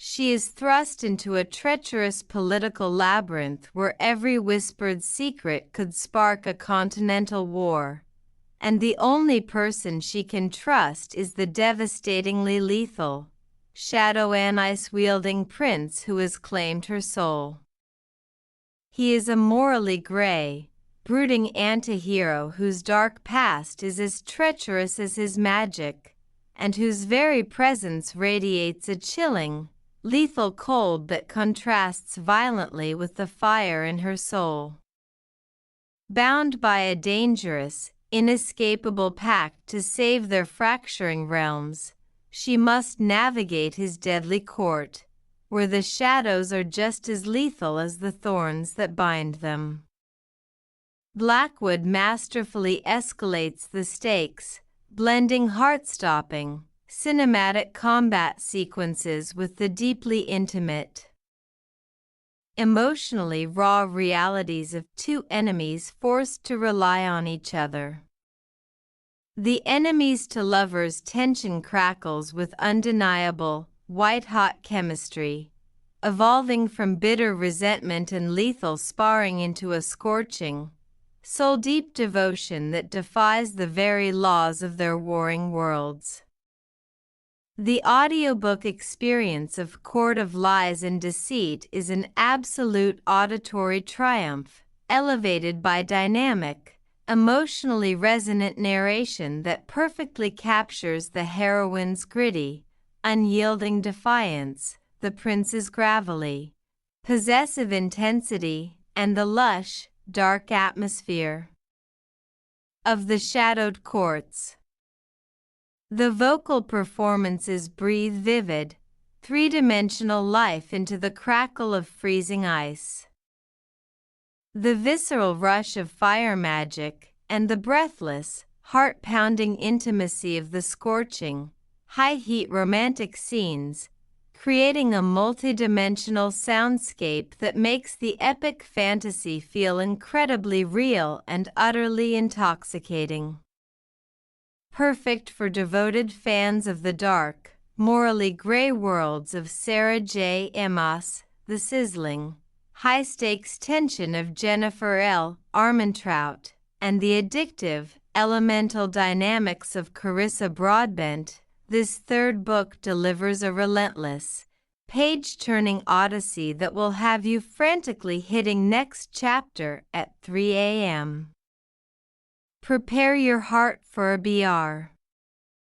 she is thrust into a treacherous political labyrinth where every whispered secret could spark a continental war, and the only person she can trust is the devastatingly lethal, shadow and ice-wielding prince who has claimed her soul. He is a morally gray, brooding anti-hero whose dark past is as treacherous as his magic, and whose very presence radiates a chilling, lethal cold that contrasts violently with the fire in her soul. Bound by a dangerous, inescapable pact to save their fracturing realms, she must navigate his deadly court, where the shadows are just as lethal as the thorns that bind them. Blackwood masterfully escalates the stakes, blending heart-stopping, cinematic combat sequences with the deeply intimate, emotionally raw realities of two enemies forced to rely on each other. The enemies to lovers tension crackles with undeniable, white-hot chemistry, evolving from bitter resentment and lethal sparring into a scorching, soul-deep devotion that defies the very laws of their warring worlds. The audiobook experience of Court of Lies and Deceit is an absolute auditory triumph, elevated by dynamic, emotionally resonant narration that perfectly captures the heroine's gritty, unyielding defiance, the prince's gravelly, possessive intensity, and the lush, dark atmosphere of the shadowed courts. The vocal performances breathe vivid, three-dimensional life into the crackle of freezing ice. The visceral rush of fire magic and the breathless, heart-pounding intimacy of the scorching, high-heat romantic scenes, creating a multi-dimensional soundscape that makes the epic fantasy feel incredibly real and utterly intoxicating. Perfect for devoted fans of the dark, morally gray worlds of Sarah J. Maas, the sizzling, high-stakes tension of Jennifer L. Armentrout, and the addictive, elemental dynamics of Carissa Broadbent. This third book delivers a relentless, page-turning odyssey that will have you frantically hitting next chapter at 3 a.m. Prepare your heart for a BR.